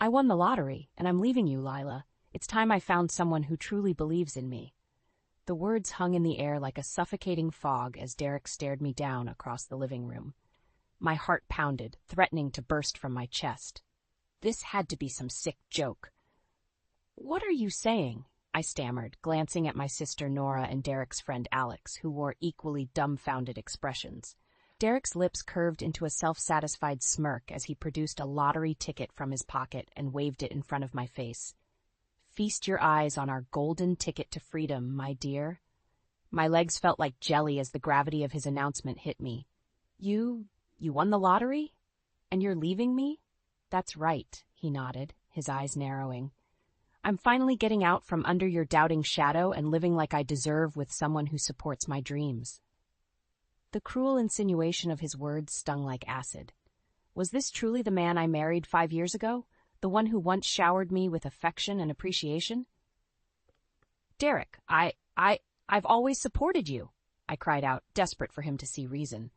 I won the lottery, and I'm leaving you, Lila. It's time I found someone who truly believes in me." The words hung in the air like a suffocating fog as Derek stared me down across the living room. My heart pounded, threatening to burst from my chest. This had to be some sick joke. "What are you saying?" I stammered, glancing at my sister Nora and Derek's friend Alex, who wore equally dumbfounded expressions. Derek's lips curved into a self-satisfied smirk as he produced a lottery ticket from his pocket and waved it in front of my face. "Feast your eyes on our golden ticket to freedom, my dear." My legs felt like jelly as the gravity of his announcement hit me. You won the lottery? And you're leaving me?" "That's right," he nodded, his eyes narrowing. "I'm finally getting out from under your doubting shadow and living like I deserve with someone who supports my dreams." The cruel insinuation of his words stung like acid. Was this truly the man I married 5 years ago? The one who once showered me with affection and appreciation? "Derek, I've always supported you," I cried out, desperate for him to see reason.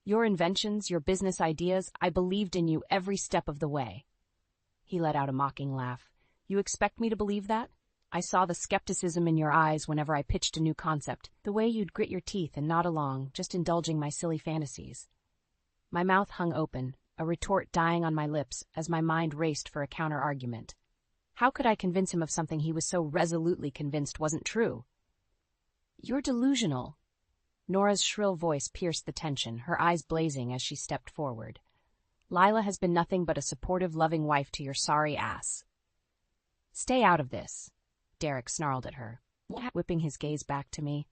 "Your inventions, your business ideas, I believed in you every step of the way." He let out a mocking laugh. "You expect me to believe that? I saw the skepticism in your eyes whenever I pitched a new concept, the way you'd grit your teeth and nod along, just indulging my silly fantasies." My mouth hung open, a retort dying on my lips as my mind raced for a counter-argument. How could I convince him of something he was so resolutely convinced wasn't true? "You're delusional." Nora's shrill voice pierced the tension, her eyes blazing as she stepped forward. "Lila has been nothing but a supportive, loving wife to your sorry ass." "Stay out of this," Derek snarled at her, whipping his gaze back to me.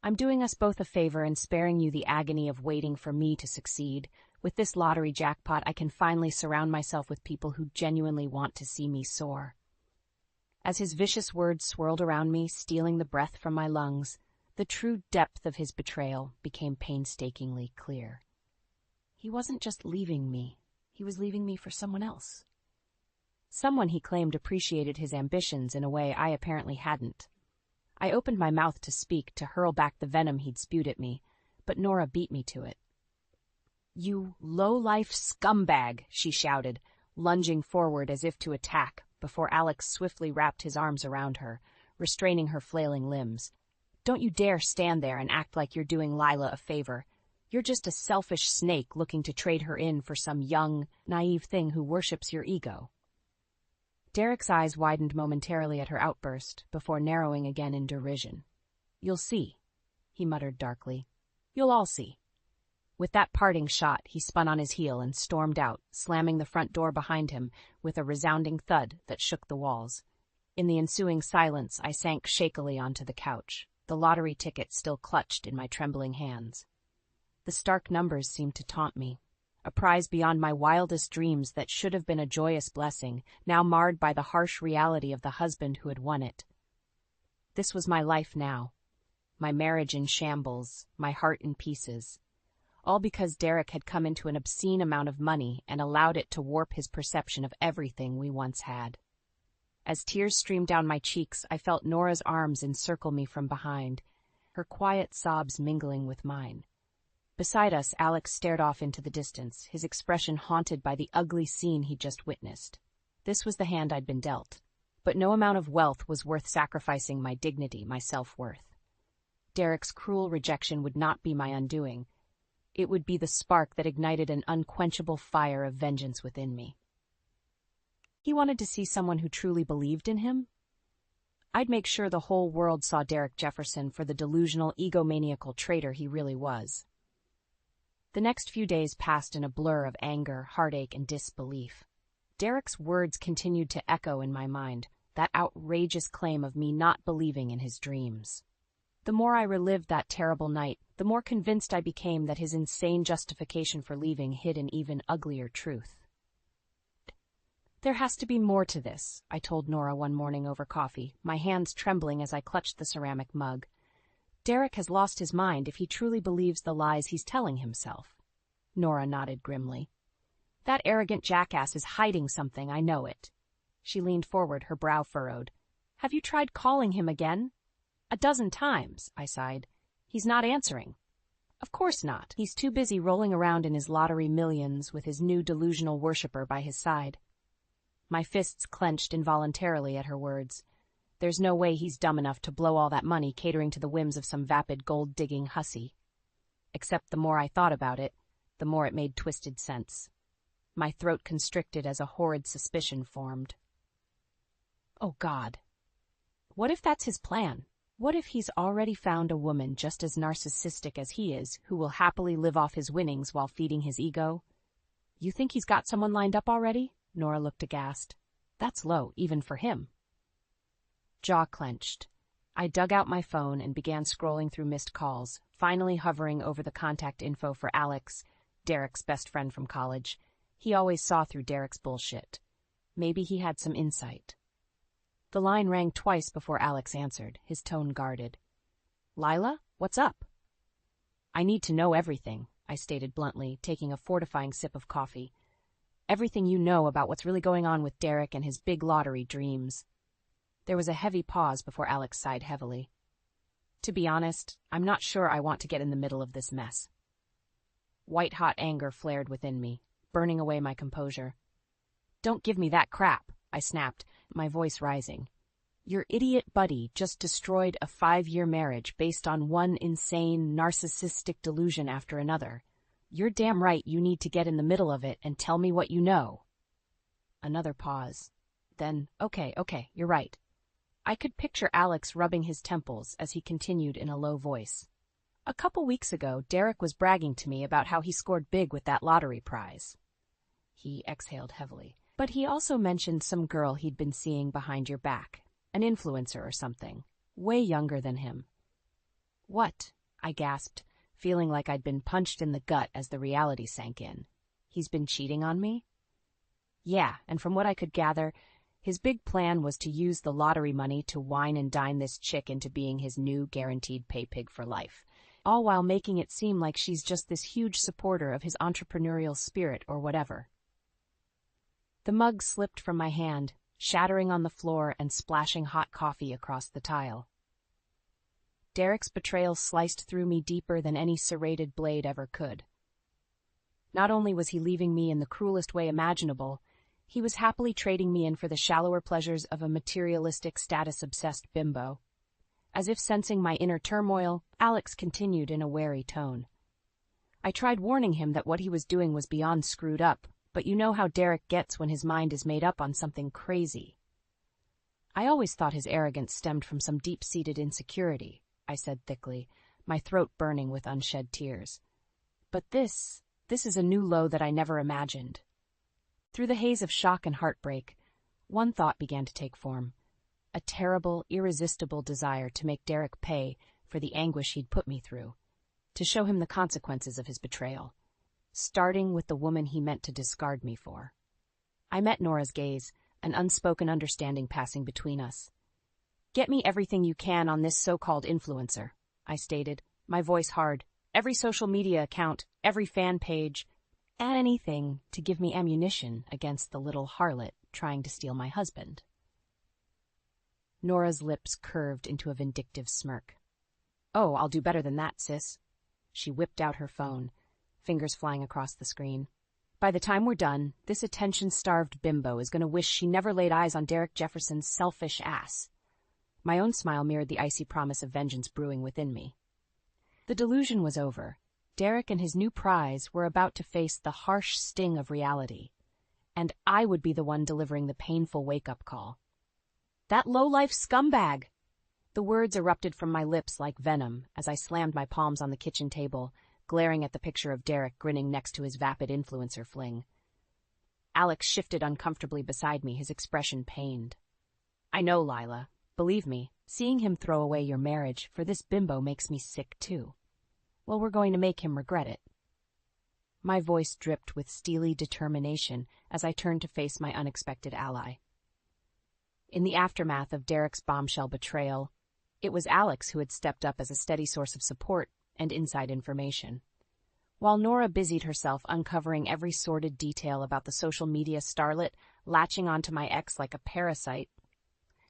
"I'm doing us both a favor and sparing you the agony of waiting for me to succeed. With this lottery jackpot, I can finally surround myself with people who genuinely want to see me soar." As his vicious words swirled around me, stealing the breath from my lungs, the true depth of his betrayal became painstakingly clear. He wasn't just leaving me, he was leaving me for someone else. Someone he claimed appreciated his ambitions in a way I apparently hadn't. I opened my mouth to speak, to hurl back the venom he'd spewed at me, but Nora beat me to it. "You low-life scumbag," she shouted, lunging forward as if to attack, before Alex swiftly wrapped his arms around her, restraining her flailing limbs. "Don't you dare stand there and act like you're doing Lila a favor. You're just a selfish snake looking to trade her in for some young, naive thing who worships your ego." Derek's eyes widened momentarily at her outburst, before narrowing again in derision. "You'll see," he muttered darkly. "You'll all see." With that parting shot, he spun on his heel and stormed out, slamming the front door behind him with a resounding thud that shook the walls. In the ensuing silence, I sank shakily onto the couch, the lottery ticket still clutched in my trembling hands. The stark numbers seemed to taunt me. A prize beyond my wildest dreams that should have been a joyous blessing, now marred by the harsh reality of the husband who had won it. This was my life now. My marriage in shambles, my heart in pieces. All because Derek had come into an obscene amount of money and allowed it to warp his perception of everything we once had. As tears streamed down my cheeks, I felt Nora's arms encircle me from behind, her quiet sobs mingling with mine. Beside us, Alex stared off into the distance, his expression haunted by the ugly scene he'd just witnessed. This was the hand I'd been dealt. But no amount of wealth was worth sacrificing my dignity, my self-worth. Derek's cruel rejection would not be my undoing. It would be the spark that ignited an unquenchable fire of vengeance within me. He wanted to see someone who truly believed in him? I'd make sure the whole world saw Derek Jefferson for the delusional, egomaniacal traitor he really was. The next few days passed in a blur of anger, heartache, and disbelief. Derek's words continued to echo in my mind, that outrageous claim of me not believing in his dreams. The more I relived that terrible night, the more convinced I became that his insane justification for leaving hid an even uglier truth. "There has to be more to this," I told Nora one morning over coffee, my hands trembling as I clutched the ceramic mug. "Derek has lost his mind if he truly believes the lies he's telling himself." Nora nodded grimly. "That arrogant jackass is hiding something, I know it." She leaned forward, her brow furrowed. "Have you tried calling him again?" "A dozen times," I sighed. "He's not answering." "Of course not. He's too busy rolling around in his lottery millions with his new delusional worshipper by his side." my fists clenched involuntarily at her words. There's no way he's dumb enough to blow all that money catering to the whims of some vapid gold-digging hussy. Except the more I thought about it, the more it made twisted sense. My throat constricted as a horrid suspicion formed. Oh, God. What if that's his plan? What if he's already found a woman just as narcissistic as he is, who will happily live off his winnings while feeding his ego? You think he's got someone lined up already? Nora looked aghast. That's low, even for him. Jaw clenched. I dug out my phone and began scrolling through missed calls, finally hovering over the contact info for Alex, Derek's best friend from college. He always saw through Derek's bullshit. Maybe he had some insight. The line rang twice before Alex answered, his tone guarded. Lila, what's up? I need to know everything, I stated bluntly, taking a fortifying sip of coffee. Everything you know about what's really going on with Derek and his big lottery dreams. There was a heavy pause before Alex sighed heavily. To be honest, I'm not sure I want to get in the middle of this mess. White-hot anger flared within me, burning away my composure. Don't give me that crap, I snapped, my voice rising. Your idiot buddy just destroyed a 5-year marriage based on one insane, narcissistic delusion after another. You're damn right you need to get in the middle of it and tell me what you know. Another pause. Then, okay, you're right. I could picture Alex rubbing his temples as he continued in a low voice. A couple weeks ago, Derek was bragging to me about how he scored big with that lottery prize. He exhaled heavily. But he also mentioned some girl he'd been seeing behind your back, an influencer or something, way younger than him. What? I gasped, feeling like I'd been punched in the gut as the reality sank in. He's been cheating on me? Yeah, and from what I could gather, his big plan was to use the lottery money to wine and dine this chick into being his new guaranteed pay pig for life, all while making it seem like she's just this huge supporter of his entrepreneurial spirit or whatever. The mug slipped from my hand, shattering on the floor and splashing hot coffee across the tile. Derek's betrayal sliced through me deeper than any serrated blade ever could. Not only was he leaving me in the cruelest way imaginable, he was happily trading me in for the shallower pleasures of a materialistic, status-obsessed bimbo. As if sensing my inner turmoil, Alex continued in a wary tone. I tried warning him that what he was doing was beyond screwed up, but you know how Derek gets when his mind is made up on something crazy. I always thought his arrogance stemmed from some deep-seated insecurity, I said thickly, my throat burning with unshed tears. But this is a new low that I never imagined. Through the haze of shock and heartbreak, one thought began to take form. A terrible, irresistible desire to make Derek pay for the anguish he'd put me through, to show him the consequences of his betrayal, starting with the woman he meant to discard me for. I met Nora's gaze, an unspoken understanding passing between us. Get me everything you can on this so-called influencer, I stated, my voice hard. Every social media account, every fan page, anything to give me ammunition against the little harlot trying to steal my husband. Nora's lips curved into a vindictive smirk. Oh, I'll do better than that, sis. She whipped out her phone, fingers flying across the screen. By the time we're done, this attention-starved bimbo is going to wish she never laid eyes on Derek Jefferson's selfish ass. My own smile mirrored the icy promise of vengeance brewing within me. The delusion was over. Derek and his new prize were about to face the harsh sting of reality, and I would be the one delivering the painful wake-up call. That low-life scumbag! The words erupted from my lips like venom as I slammed my palms on the kitchen table, glaring at the picture of Derek grinning next to his vapid influencer fling. Alex shifted uncomfortably beside me, his expression pained. I know, Lila. Believe me, seeing him throw away your marriage for this bimbo makes me sick too. Well, we're going to make him regret it. My voice dripped with steely determination as I turned to face my unexpected ally. In the aftermath of Derek's bombshell betrayal, it was Alex who had stepped up as a steady source of support and inside information. While Nora busied herself uncovering every sordid detail about the social media starlet latching onto my ex like a parasite,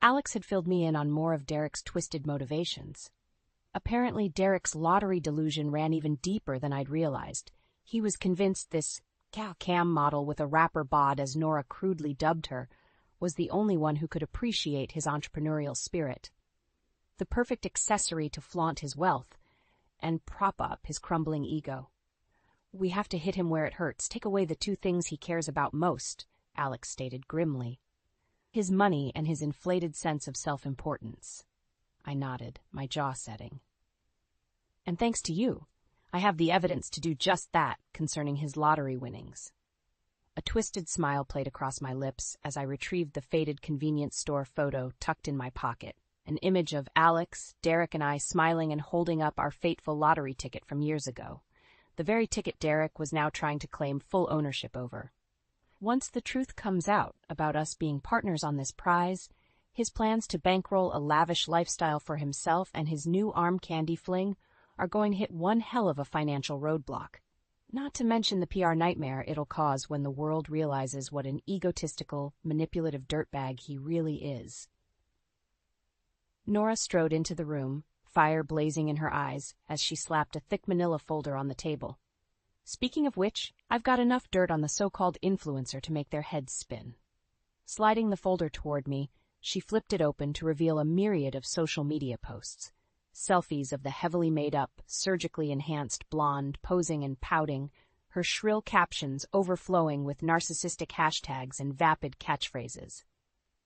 Alex had filled me in on more of Derek's twisted motivations. Apparently, Derek's lottery delusion ran even deeper than I'd realized. He was convinced this cam model with a rapper bod, as Nora crudely dubbed her, was the only one who could appreciate his entrepreneurial spirit. The perfect accessory to flaunt his wealth and prop up his crumbling ego. We have to hit him where it hurts, take away the two things he cares about most, Alex stated grimly. His money and his inflated sense of self-importance. I nodded, my jaw setting. And thanks to you, I have the evidence to do just that concerning his lottery winnings. A twisted smile played across my lips as I retrieved the faded convenience store photo tucked in my pocket, an image of Alex, Derek, and I smiling and holding up our fateful lottery ticket from years ago. The very ticket Derek was now trying to claim full ownership over. Once the truth comes out about us being partners on this prize, his plans to bankroll a lavish lifestyle for himself and his new arm candy fling are going to hit one hell of a financial roadblock. Not to mention the PR nightmare it'll cause when the world realizes what an egotistical, manipulative dirtbag he really is. Nora strode into the room, fire blazing in her eyes as she slapped a thick manila folder on the table. Speaking of which, I've got enough dirt on the so-called influencer to make their heads spin. Sliding the folder toward me, she flipped it open to reveal a myriad of social media posts. Selfies of the heavily made-up, surgically enhanced blonde posing and pouting, her shrill captions overflowing with narcissistic hashtags and vapid catchphrases.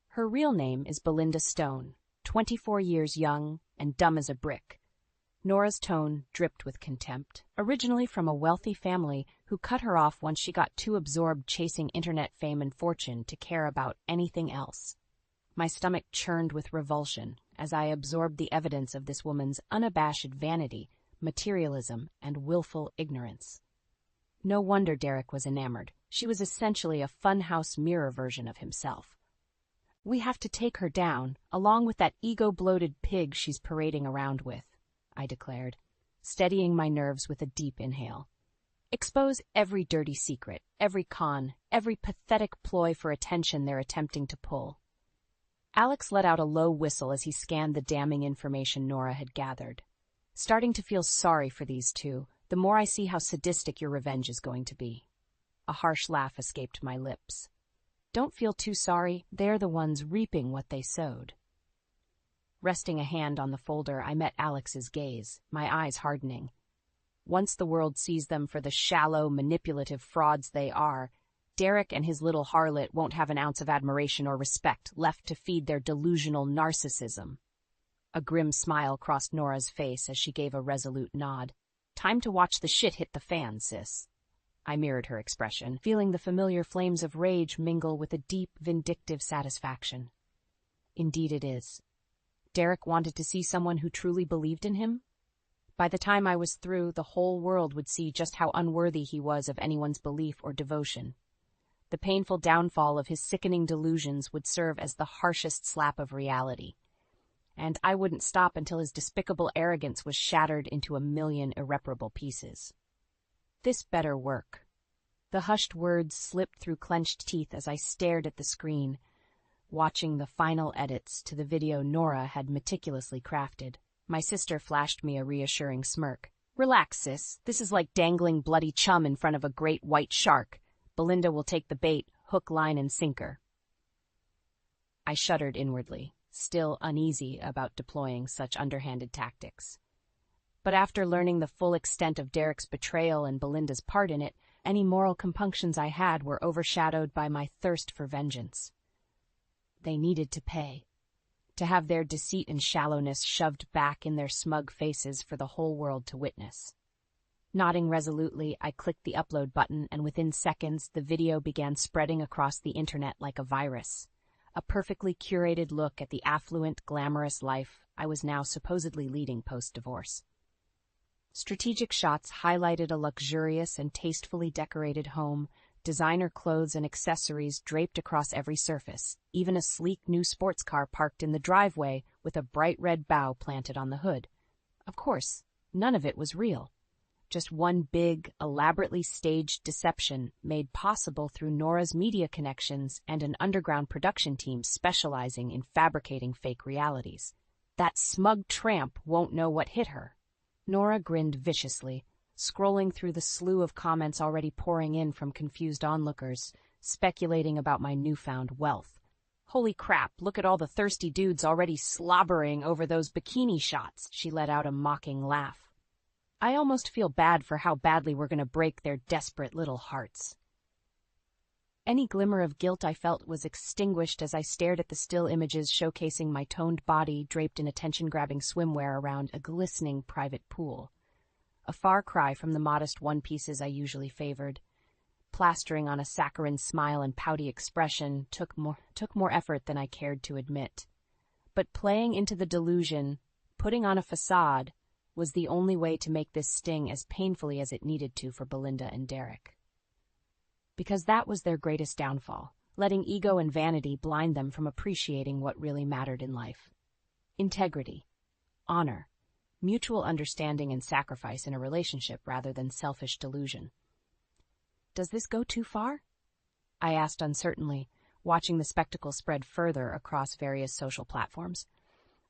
Her real name is Belinda Stone, 24 years young and dumb as a brick. Nora's tone dripped with contempt, originally from a wealthy family who cut her off once she got too absorbed chasing internet fame and fortune to care about anything else. My stomach churned with revulsion as I absorbed the evidence of this woman's unabashed vanity, materialism, and willful ignorance. No wonder Derek was enamored. She was essentially a funhouse mirror version of himself. We have to take her down, along with that ego-bloated pig she's parading around with, I declared, steadying my nerves with a deep inhale. Expose every dirty secret, every con, every pathetic ploy for attention they're attempting to pull. Alex let out a low whistle as he scanned the damning information Nora had gathered. Starting to feel sorry for these two, the more I see how sadistic your revenge is going to be. A harsh laugh escaped my lips. Don't feel too sorry, they're the ones reaping what they sowed. Resting a hand on the folder, I met Alex's gaze, my eyes hardening. Once the world sees them for the shallow, manipulative frauds they are, Derek and his little harlot won't have an ounce of admiration or respect left to feed their delusional narcissism. A grim smile crossed Nora's face as she gave a resolute nod. Time to watch the shit hit the fan, sis. I mirrored her expression, feeling the familiar flames of rage mingle with a deep, vindictive satisfaction. Indeed it is. Derek wanted to see someone who truly believed in him? By the time I was through, the whole world would see just how unworthy he was of anyone's belief or devotion. The painful downfall of his sickening delusions would serve as the harshest slap of reality. And I wouldn't stop until his despicable arrogance was shattered into a million irreparable pieces. This better work. The hushed words slipped through clenched teeth as I stared at the screen, watching the final edits to the video Nora had meticulously crafted. My sister flashed me a reassuring smirk. Relax, sis. This is like dangling bloody chum in front of a great white shark. Belinda will take the bait, hook, line, and sinker. I shuddered inwardly, still uneasy about deploying such underhanded tactics. But after learning the full extent of Derek's betrayal and Belinda's part in it, any moral compunctions I had were overshadowed by my thirst for vengeance. They needed to pay. To have their deceit and shallowness shoved back in their smug faces for the whole world to witness. Nodding resolutely, I clicked the upload button, and within seconds the video began spreading across the internet like a virus. A perfectly curated look at the affluent, glamorous life I was now supposedly leading post-divorce. Strategic shots highlighted a luxurious and tastefully decorated home, designer clothes and accessories draped across every surface, even a sleek new sports car parked in the driveway with a bright red bow planted on the hood. Of course, none of it was real. Just one big, elaborately staged deception made possible through Nora's media connections and an underground production team specializing in fabricating fake realities. That smug tramp won't know what hit her. Nora grinned viciously, scrolling through the slew of comments already pouring in from confused onlookers, speculating about my newfound wealth. Holy crap, look at all the thirsty dudes already slobbering over those bikini shots. She let out a mocking laugh. I almost feel bad for how badly we're going to break their desperate little hearts. Any glimmer of guilt I felt was extinguished as I stared at the still images showcasing my toned body draped in attention-grabbing swimwear around a glistening private pool. A far cry from the modest one-pieces I usually favored. Plastering on a saccharine smile and pouty expression took more effort than I cared to admit. But playing into the delusion, putting on a facade, was the only way to make this sting as painfully as it needed to for Belinda and Derek. Because that was their greatest downfall, letting ego and vanity blind them from appreciating what really mattered in life. Integrity, honor, mutual understanding and sacrifice in a relationship rather than selfish delusion. Does this go too far? I asked uncertainly, watching the spectacle spread further across various social platforms.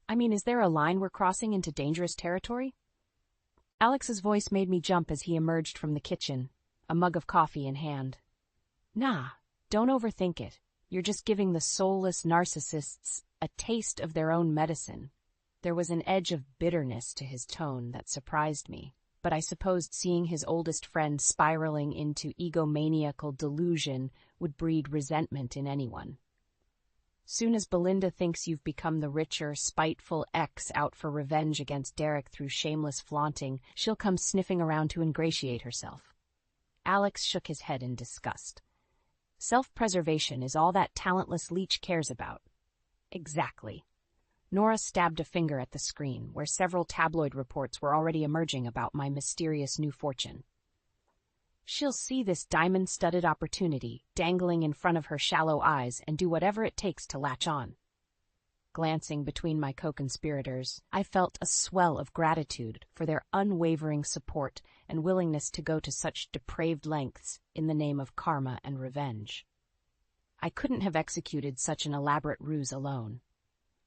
I mean, is there a line we're crossing into dangerous territory? Alex's voice made me jump as he emerged from the kitchen, a mug of coffee in hand. Nah, don't overthink it. You're just giving the soulless narcissists a taste of their own medicine. There was an edge of bitterness to his tone that surprised me, but I supposed seeing his oldest friend spiraling into egomaniacal delusion would breed resentment in anyone. Soon as Belinda thinks you've become the richer, spiteful ex out for revenge against Derek through shameless flaunting, she'll come sniffing around to ingratiate herself. Alex shook his head in disgust. Self-preservation is all that talentless leech cares about. Exactly. Nora stabbed a finger at the screen, where several tabloid reports were already emerging about my mysterious new fortune. She'll see this diamond-studded opportunity dangling in front of her shallow eyes and do whatever it takes to latch on. Glancing between my co-conspirators, I felt a swell of gratitude for their unwavering support and willingness to go to such depraved lengths in the name of karma and revenge. I couldn't have executed such an elaborate ruse alone.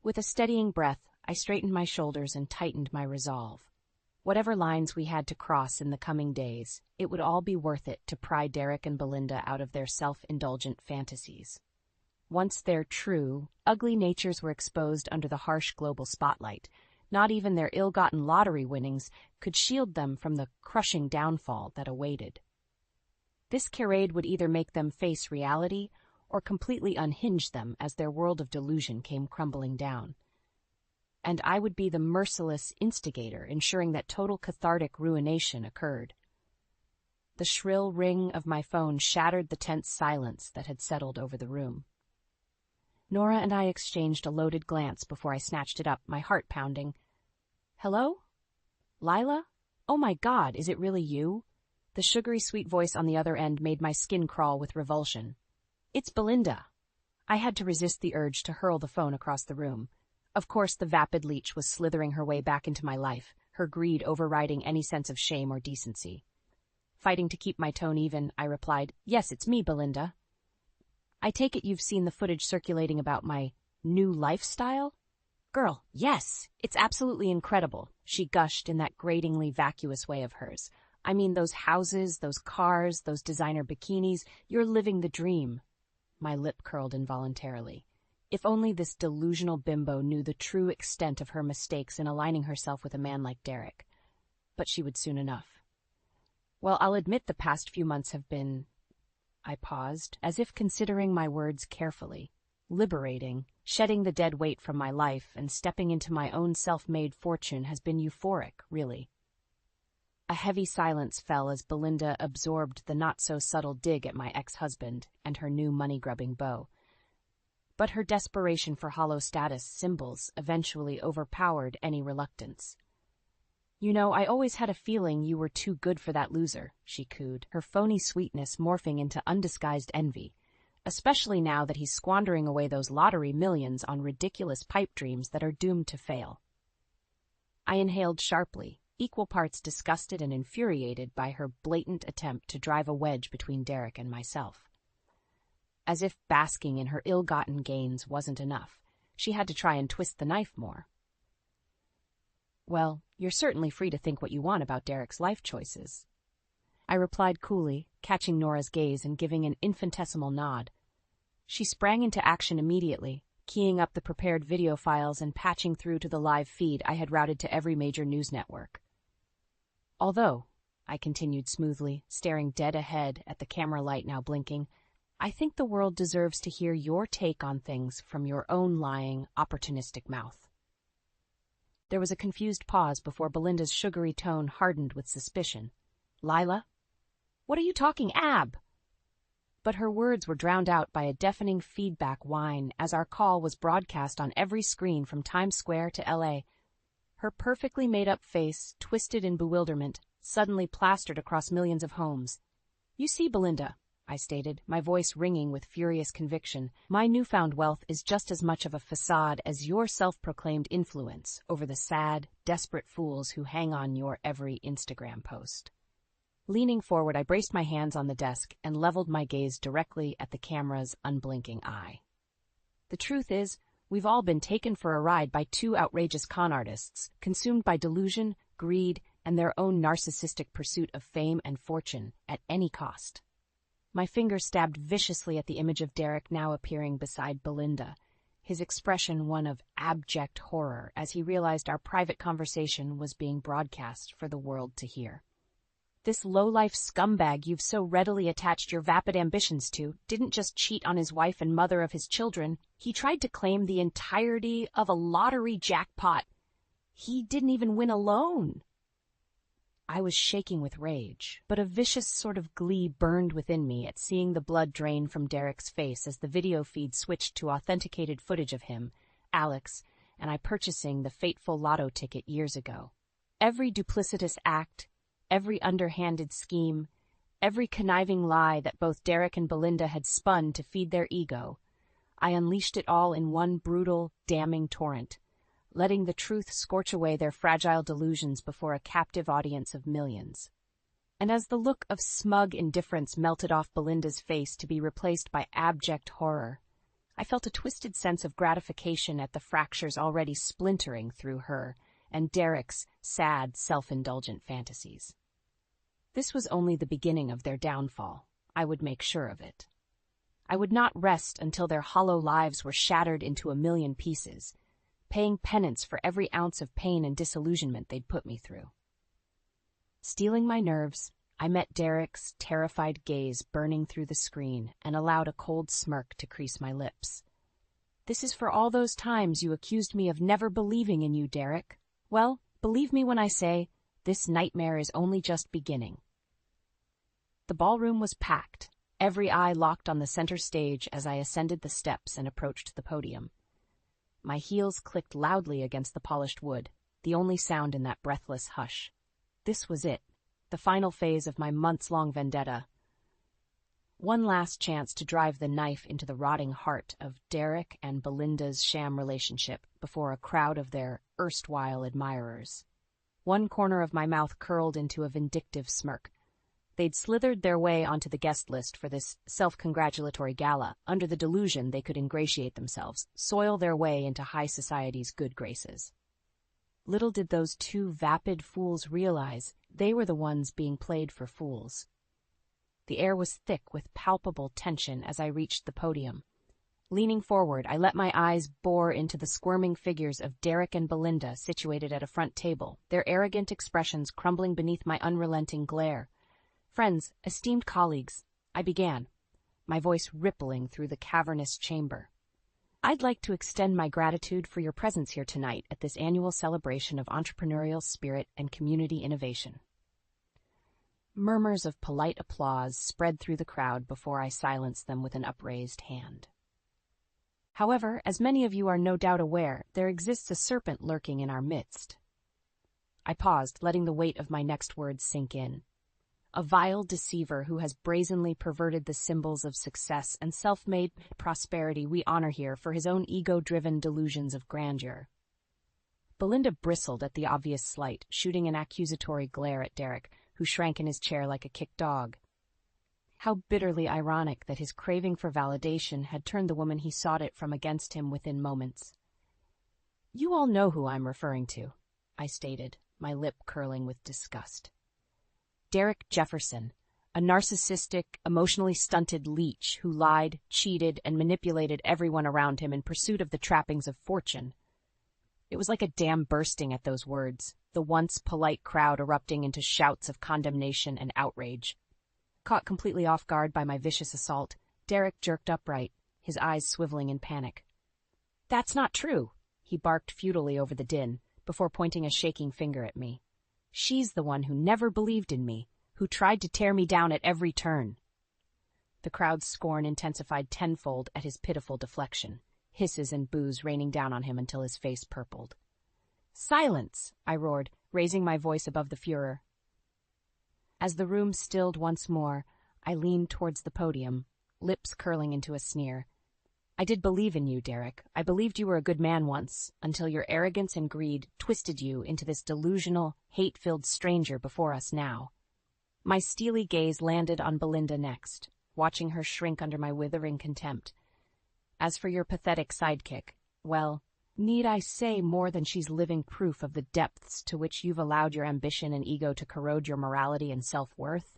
With a steadying breath, I straightened my shoulders and tightened my resolve. Whatever lines we had to cross in the coming days, it would all be worth it to pry Derek and Belinda out of their self-indulgent fantasies. Once their true, ugly natures were exposed under the harsh global spotlight, not even their ill-gotten lottery winnings could shield them from the crushing downfall that awaited. This charade would either make them face reality or completely unhinge them as their world of delusion came crumbling down. And I would be the merciless instigator, ensuring that total cathartic ruination occurred. The shrill ring of my phone shattered the tense silence that had settled over the room. Nora and I exchanged a loaded glance before I snatched it up, my heart pounding. Hello? Lila? Oh my God, is it really you? The sugary sweet voice on the other end made my skin crawl with revulsion. It's Belinda. I had to resist the urge to hurl the phone across the room. Of course, the vapid leech was slithering her way back into my life, her greed overriding any sense of shame or decency. Fighting to keep my tone even, I replied, Yes, it's me, Belinda. I take it you've seen the footage circulating about my new lifestyle? Girl, yes, it's absolutely incredible, she gushed in that gratingly vacuous way of hers. I mean, those houses, those cars, those designer bikinis, you're living the dream. My lip curled involuntarily. If only this delusional bimbo knew the true extent of her mistakes in aligning herself with a man like Derek. But she would soon enough. Well, I'll admit the past few months have been... I paused, as if considering my words carefully. Liberating, shedding the dead weight from my life and stepping into my own self-made fortune has been euphoric, really. A heavy silence fell as Belinda absorbed the not-so-subtle dig at my ex-husband and her new money-grubbing beau. But her desperation for hollow status symbols eventually overpowered any reluctance. You know, I always had a feeling you were too good for that loser, she cooed, her phony sweetness morphing into undisguised envy, especially now that he's squandering away those lottery millions on ridiculous pipe dreams that are doomed to fail. I inhaled sharply, equal parts disgusted and infuriated by her blatant attempt to drive a wedge between Derek and myself. As if basking in her ill-gotten gains wasn't enough, she had to try and twist the knife more. Well, you're certainly free to think what you want about Derek's life choices. I replied coolly, catching Nora's gaze and giving an infinitesimal nod. She sprang into action immediately, keying up the prepared video files and patching through to the live feed I had routed to every major news network. Although, I continued smoothly, staring dead ahead at the camera light now blinking, I think the world deserves to hear your take on things from your own lying, opportunistic mouth. There was a confused pause before Belinda's sugary tone hardened with suspicion. Lila? What are you talking ab? But her words were drowned out by a deafening feedback whine as our call was broadcast on every screen from Times Square to L.A. Her perfectly made-up face, twisted in bewilderment, suddenly plastered across millions of homes. You see, Belinda, I stated, my voice ringing with furious conviction, my newfound wealth is just as much of a facade as your self-proclaimed influence over the sad, desperate fools who hang on your every Instagram post. Leaning forward, I braced my hands on the desk and leveled my gaze directly at the camera's unblinking eye. The truth is, we've all been taken for a ride by two outrageous con artists, consumed by delusion, greed, and their own narcissistic pursuit of fame and fortune at any cost. My finger stabbed viciously at the image of Derek now appearing beside Belinda, his expression one of abject horror as he realized our private conversation was being broadcast for the world to hear. This low-life scumbag you've so readily attached your vapid ambitions to didn't just cheat on his wife and mother of his children, he tried to claim the entirety of a lottery jackpot. He didn't even win alone. I was shaking with rage, but a vicious sort of glee burned within me at seeing the blood drain from Derek's face as the video feed switched to authenticated footage of him, Alex, and I purchasing the fateful lotto ticket years ago. Every duplicitous act, every underhanded scheme, every conniving lie that both Derek and Belinda had spun to feed their ego, I unleashed it all in one brutal, damning torrent, letting the truth scorch away their fragile delusions before a captive audience of millions. And as the look of smug indifference melted off Belinda's face to be replaced by abject horror, I felt a twisted sense of gratification at the fractures already splintering through her and Derek's sad, self-indulgent fantasies. This was only the beginning of their downfall. I would make sure of it. I would not rest until their hollow lives were shattered into a million pieces, paying penance for every ounce of pain and disillusionment they'd put me through. Steeling my nerves, I met Derek's terrified gaze burning through the screen and allowed a cold smirk to crease my lips. This is for all those times you accused me of never believing in you, Derek. Well, believe me when I say, this nightmare is only just beginning. The ballroom was packed, every eye locked on the center stage as I ascended the steps and approached the podium. My heels clicked loudly against the polished wood, the only sound in that breathless hush. This was it, the final phase of my months-long vendetta. One last chance to drive the knife into the rotting heart of Derek and Belinda's sham relationship before a crowd of their erstwhile admirers. One corner of my mouth curled into a vindictive smirk. They'd slithered their way onto the guest list for this self-congratulatory gala, under the delusion they could ingratiate themselves, soil their way into high society's good graces. Little did those two vapid fools realize they were the ones being played for fools. The air was thick with palpable tension as I reached the podium. Leaning forward, I let my eyes bore into the squirming figures of Derek and Belinda situated at a front table, their arrogant expressions crumbling beneath my unrelenting glare. Friends, esteemed colleagues, I began, my voice rippling through the cavernous chamber. I'd like to extend my gratitude for your presence here tonight at this annual celebration of entrepreneurial spirit and community innovation. Murmurs of polite applause spread through the crowd before I silenced them with an upraised hand. However, as many of you are no doubt aware, there exists a serpent lurking in our midst. I paused, letting the weight of my next words sink in. A vile deceiver who has brazenly perverted the symbols of success and self-made prosperity we honor here for his own ego-driven delusions of grandeur. Belinda bristled at the obvious slight, shooting an accusatory glare at Derek, who shrank in his chair like a kicked dog. How bitterly ironic that his craving for validation had turned the woman he sought it from against him within moments. You all know who I'm referring to, I stated, my lip curling with disgust. Derek Jefferson, A narcissistic, emotionally stunted leech who lied, cheated, and manipulated everyone around him in pursuit of the trappings of fortune. It was like a dam bursting at those words, the once polite crowd erupting into shouts of condemnation and outrage. Caught completely off guard by my vicious assault, Derek jerked upright, his eyes swiveling in panic. "That's not true," he barked futilely over the din, before pointing a shaking finger at me. "She's the one who never believed in me, who tried to tear me down at every turn." The crowd's scorn intensified tenfold at his pitiful deflection, hisses and boos raining down on him until his face purpled. "Silence!" I roared, raising my voice above the furor. As the room stilled once more, I leaned towards the podium, lips curling into a sneer. "I did believe in you, Derek. I believed you were a good man once, until your arrogance and greed twisted you into this delusional, hate-filled stranger before us now." My steely gaze landed on Belinda next, watching her shrink under my withering contempt. "As for your pathetic sidekick, well, need I say more than she's living proof of the depths to which you've allowed your ambition and ego to corrode your morality and self-worth?"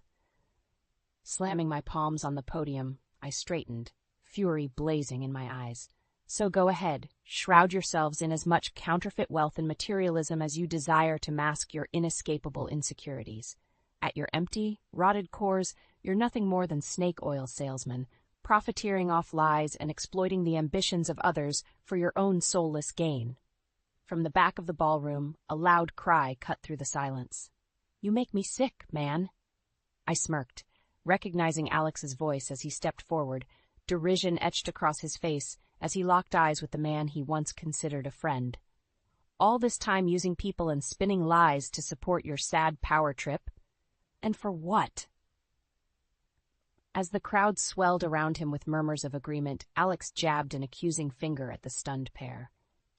Slamming my palms on the podium, I straightened, fury blazing in my eyes. "So go ahead, shroud yourselves in as much counterfeit wealth and materialism as you desire to mask your inescapable insecurities. At your empty, rotted cores, you're nothing more than snake oil salesmen, profiteering off lies and exploiting the ambitions of others for your own soulless gain." From the back of the ballroom, a loud cry cut through the silence. "You make me sick, man." I smirked, recognizing Alex's voice as he stepped forward, derision etched across his face as he locked eyes with the man he once considered a friend. "All this time using people and spinning lies to support your sad power trip? And for what?" As the crowd swelled around him with murmurs of agreement, Alex jabbed an accusing finger at the stunned pair.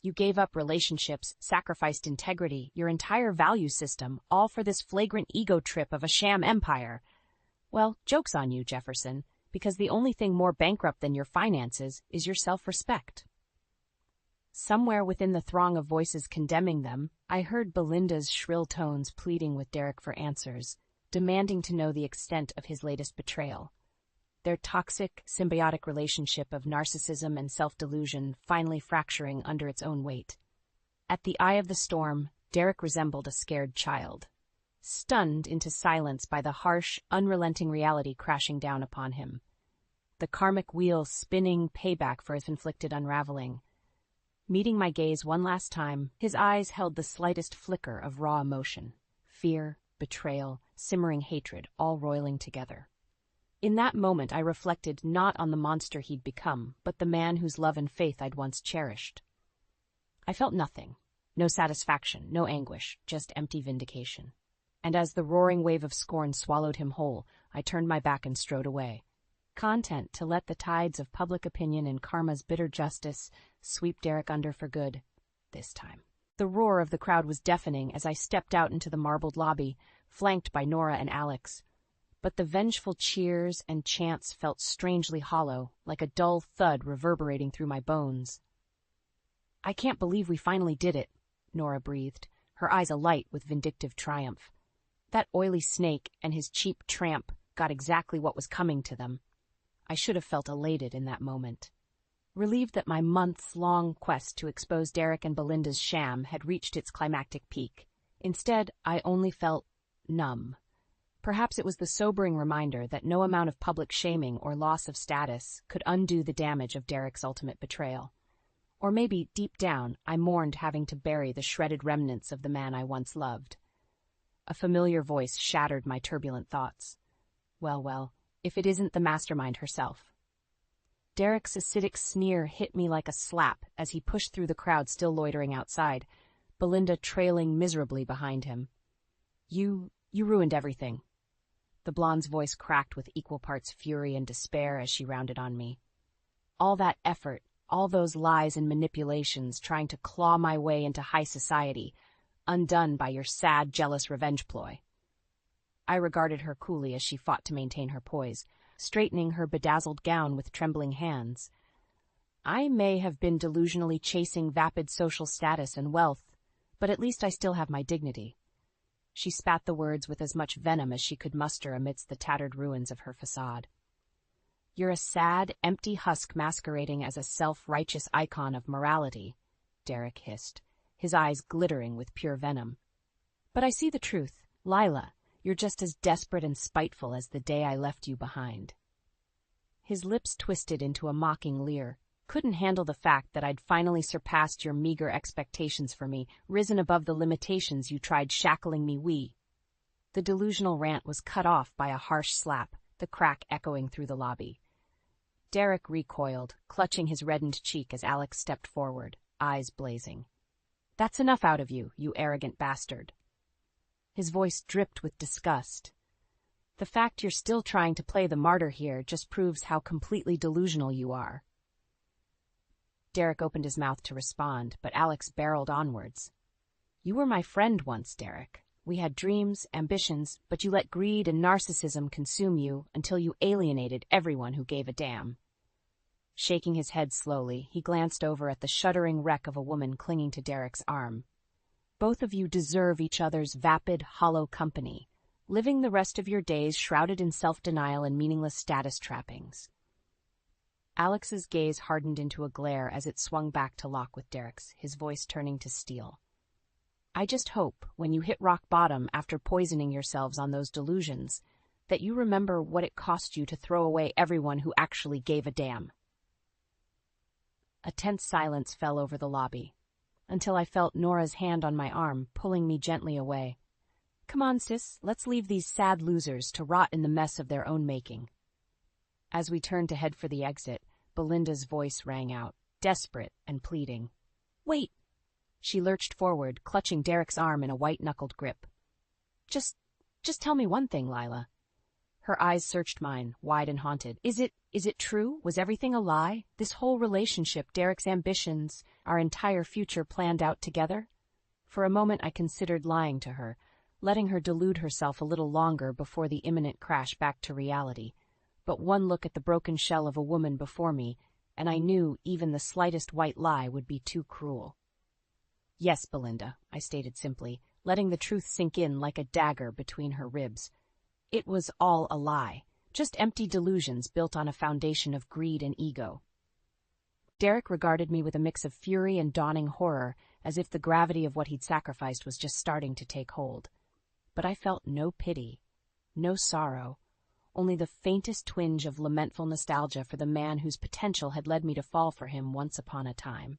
"You gave up relationships, sacrificed integrity, your entire value system, all for this flagrant ego trip of a sham empire. Well, joke's on you, Jefferson, because the only thing more bankrupt than your finances is your self-respect." Somewhere within the throng of voices condemning them, I heard Belinda's shrill tones pleading with Derek for answers, demanding to know the extent of his latest betrayal. Their toxic, symbiotic relationship of narcissism and self-delusion finally fracturing under its own weight. At the eye of the storm, Derek resembled a scared child, stunned into silence by the harsh, unrelenting reality crashing down upon him. The karmic wheel spinning payback for his inflicted unraveling. Meeting my gaze one last time, his eyes held the slightest flicker of raw emotion. Fear, betrayal, simmering hatred, all roiling together. In that moment I reflected not on the monster he'd become, but the man whose love and faith I'd once cherished. I felt nothing. No satisfaction, no anguish, just empty vindication. And as the roaring wave of scorn swallowed him whole, I turned my back and strode away, content to let the tides of public opinion and karma's bitter justice sweep Derek under for good, this time. The roar of the crowd was deafening as I stepped out into the marbled lobby, flanked by Nora and Alex. But the vengeful cheers and chants felt strangely hollow, like a dull thud reverberating through my bones. "I can't believe we finally did it," Nora breathed, her eyes alight with vindictive triumph. That oily snake and his cheap tramp got exactly what was coming to them. I should have felt elated in that moment, relieved that my months-long quest to expose Derek and Belinda's sham had reached its climactic peak. Instead, I only felt numb. Perhaps it was the sobering reminder that no amount of public shaming or loss of status could undo the damage of Derek's ultimate betrayal. Or maybe, deep down, I mourned having to bury the shredded remnants of the man I once loved. A familiar voice shattered my turbulent thoughts. Well, if it isn't the mastermind herself. Derek's acidic sneer hit me like a slap as he pushed through the crowd still loitering outside, Belinda trailing miserably behind him. You ruined everything." The blonde's voice cracked with equal parts fury and despair as she rounded on me. "All that effort, all those lies and manipulations trying to claw my way into high society, undone by your sad, jealous revenge ploy." I regarded her coolly as she fought to maintain her poise, straightening her bedazzled gown with trembling hands. "I may have been delusionally chasing vapid social status and wealth, but at least I still have my dignity. She spat the words with as much venom as she could muster amidst the tattered ruins of her facade. "You're a sad, empty husk masquerading as a self-righteous icon of morality," Derek hissed, his eyes glittering with pure venom. "But I see the truth. Lila, you're just as desperate and spiteful as the day I left you behind." His lips twisted into a mocking leer. "Couldn't handle the fact that I'd finally surpassed your meager expectations for me, risen above the limitations you tried shackling me. The delusional rant was cut off by a harsh slap, the crack echoing through the lobby. Derek recoiled, clutching his reddened cheek as Alex stepped forward, eyes blazing. "That's enough out of you, you arrogant bastard." His voice dripped with disgust. "The fact you're still trying to play the martyr here just proves how completely delusional you are." Derek opened his mouth to respond, but Alex barreled onwards. "You were my friend once, Derek. We had dreams, ambitions, but you let greed and narcissism consume you until you alienated everyone who gave a damn." Shaking his head slowly, he glanced over at the shuddering wreck of a woman clinging to Derek's arm. "Both of you deserve each other's vapid, hollow company, living the rest of your days shrouded in self-denial and meaningless status trappings." Alex's gaze hardened into a glare as it swung back to lock with Derek's, his voice turning to steel. "I just hope, when you hit rock bottom after poisoning yourselves on those delusions, that you remember what it cost you to throw away everyone who actually gave a damn." A tense silence fell over the lobby, until I felt Nora's hand on my arm, pulling me gently away. "Come on, sis, let's leave these sad losers to rot in the mess of their own making." As we turned to head for the exit, Belinda's voice rang out, desperate and pleading. "Wait!" She lurched forward, clutching Derek's arm in a white-knuckled grip. Just tell me one thing, Lila." Her eyes searched mine, wide and haunted. Is it true? Was everything a lie? This whole relationship, Derek's ambitions, our entire future planned out together? For a moment I considered lying to her, letting her delude herself a little longer before the imminent crash back to reality. But one look at the broken shell of a woman before me, and I knew even the slightest white lie would be too cruel. "Yes, Belinda," I stated simply, letting the truth sink in like a dagger between her ribs. "It was all a lie, just empty delusions built on a foundation of greed and ego." Derek regarded me with a mix of fury and dawning horror, as if the gravity of what he'd sacrificed was just starting to take hold. But I felt no pity, no sorrow, only the faintest twinge of lamentful nostalgia for the man whose potential had led me to fall for him once upon a time.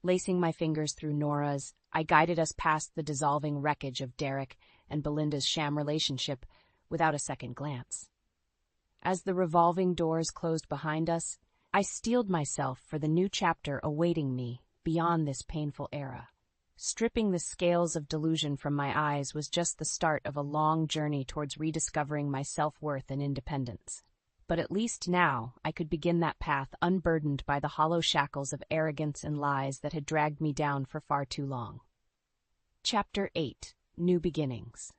Lacing my fingers through Nora's, I guided us past the dissolving wreckage of Derek and Belinda's sham relationship without a second glance. As the revolving doors closed behind us, I steeled myself for the new chapter awaiting me beyond this painful era. Stripping the scales of delusion from my eyes was just the start of a long journey towards rediscovering my self-worth and independence. But at least now I could begin that path unburdened by the hollow shackles of arrogance and lies that had dragged me down for far too long. Chapter 8. New Beginnings.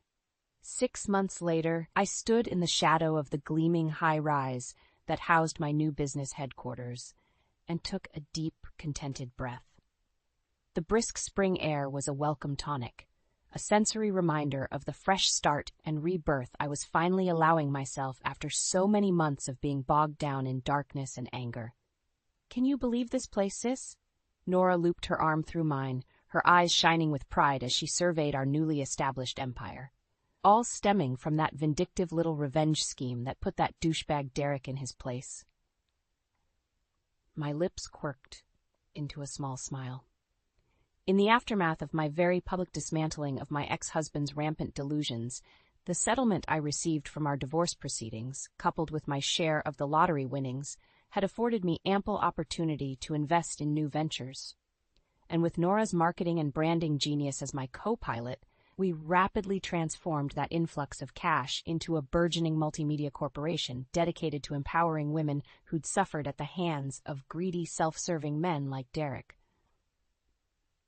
6 months later, I stood in the shadow of the gleaming high-rise that housed my new business headquarters and took a deep, contented breath. The brisk spring air was a welcome tonic, a sensory reminder of the fresh start and rebirth I was finally allowing myself after so many months of being bogged down in darkness and anger. "Can you believe this place, sis?" Nora looped her arm through mine, her eyes shining with pride as she surveyed our newly established empire. All stemming from that vindictive little revenge scheme that put that douchebag Derek in his place. My lips quirked into a small smile. In the aftermath of my very public dismantling of my ex-husband's rampant delusions, the settlement I received from our divorce proceedings, coupled with my share of the lottery winnings, had afforded me ample opportunity to invest in new ventures. And with Nora's marketing and branding genius as my co-pilot, we rapidly transformed that influx of cash into a burgeoning multimedia corporation dedicated to empowering women who'd suffered at the hands of greedy, self-serving men like Derek.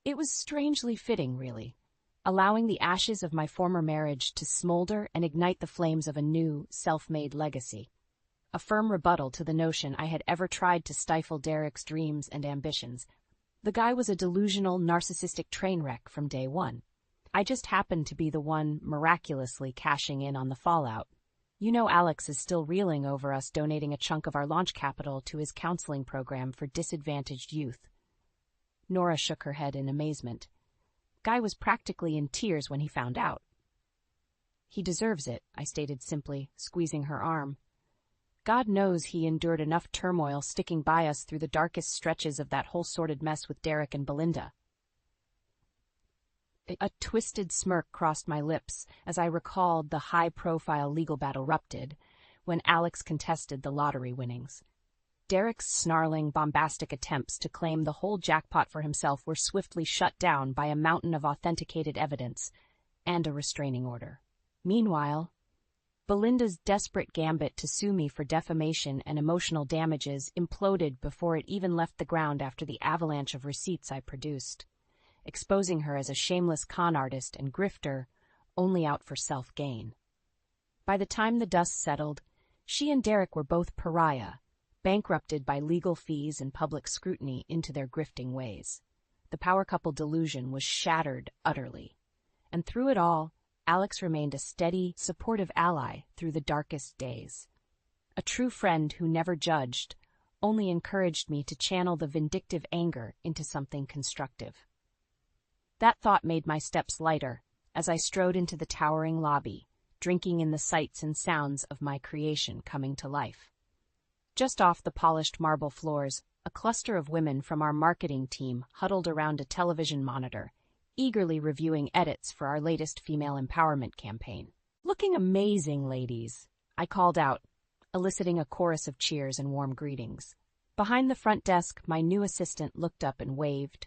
It was strangely fitting, really, allowing the ashes of my former marriage to smolder and ignite the flames of a new, self-made legacy. A firm rebuttal to the notion I had ever tried to stifle Derek's dreams and ambitions. The guy was a delusional, narcissistic train wreck from day one. I just happened to be the one miraculously cashing in on the fallout. You know Alex is still reeling over us donating a chunk of our launch capital to his counseling program for disadvantaged youth. Nora shook her head in amazement. Guy was practically in tears when he found out. He deserves it, I stated simply, squeezing her arm. God knows he endured enough turmoil sticking by us through the darkest stretches of that whole sordid mess with Derek and Belinda. A twisted smirk crossed my lips as I recalled the high-profile legal battle erupted when Alex contested the lottery winnings. Derek's snarling, bombastic attempts to claim the whole jackpot for himself were swiftly shut down by a mountain of authenticated evidence and a restraining order. Meanwhile, Belinda's desperate gambit to sue me for defamation and emotional damages imploded before it even left the ground after the avalanche of receipts I produced, exposing her as a shameless con artist and grifter only out for self-gain. By the time the dust settled, she and Derek were both pariah, bankrupted by legal fees and public scrutiny into their grifting ways. The power couple delusion was shattered utterly, and through it all, Alex remained a steady, supportive ally through the darkest days. A true friend who never judged, only encouraged me to channel the vindictive anger into something constructive. That thought made my steps lighter as I strode into the towering lobby, drinking in the sights and sounds of my creation coming to life. Just off the polished marble floors, a cluster of women from our marketing team huddled around a television monitor, eagerly reviewing edits for our latest female empowerment campaign. "Looking amazing, ladies," I called out, eliciting a chorus of cheers and warm greetings. Behind the front desk, my new assistant looked up and waved,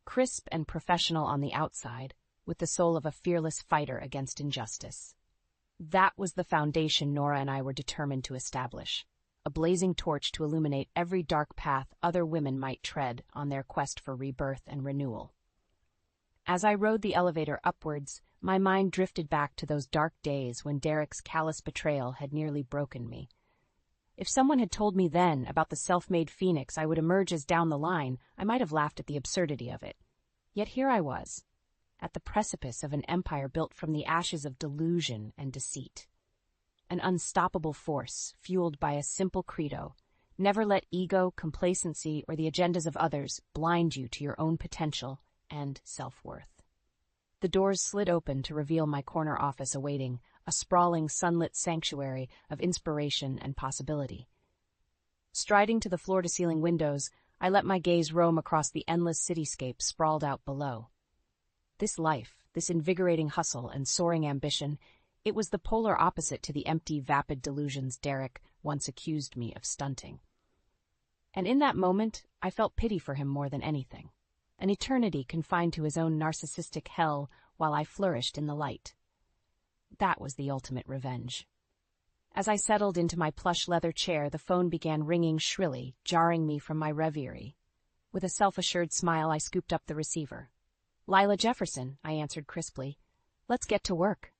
crisp and professional on the outside, with the soul of a fearless fighter against injustice. That was the foundation Nora and I were determined to establish, a blazing torch to illuminate every dark path other women might tread on their quest for rebirth and renewal. As I rode the elevator upwards, my mind drifted back to those dark days when Derek's callous betrayal had nearly broken me. If someone had told me then about the self-made phoenix I would emerge as down the line, I might have laughed at the absurdity of it. Yet here I was, at the precipice of an empire built from the ashes of delusion and deceit. An unstoppable force, fueled by a simple credo: never let ego, complacency, or the agendas of others blind you to your own potential and self-worth. The doors slid open to reveal my corner office awaiting, a sprawling sunlit sanctuary of inspiration and possibility. Striding to the floor-to-ceiling windows, I let my gaze roam across the endless cityscape sprawled out below. This life, this invigorating hustle and soaring ambition, it was the polar opposite to the empty, vapid delusions Derek once accused me of stunting. And in that moment, I felt pity for him more than anything. An eternity confined to his own narcissistic hell while I flourished in the light. That was the ultimate revenge. As I settled into my plush leather chair, the phone began ringing shrilly, jarring me from my reverie. With a self-assured smile, I scooped up the receiver. "Lila Jefferson," I answered crisply. "Let's get to work."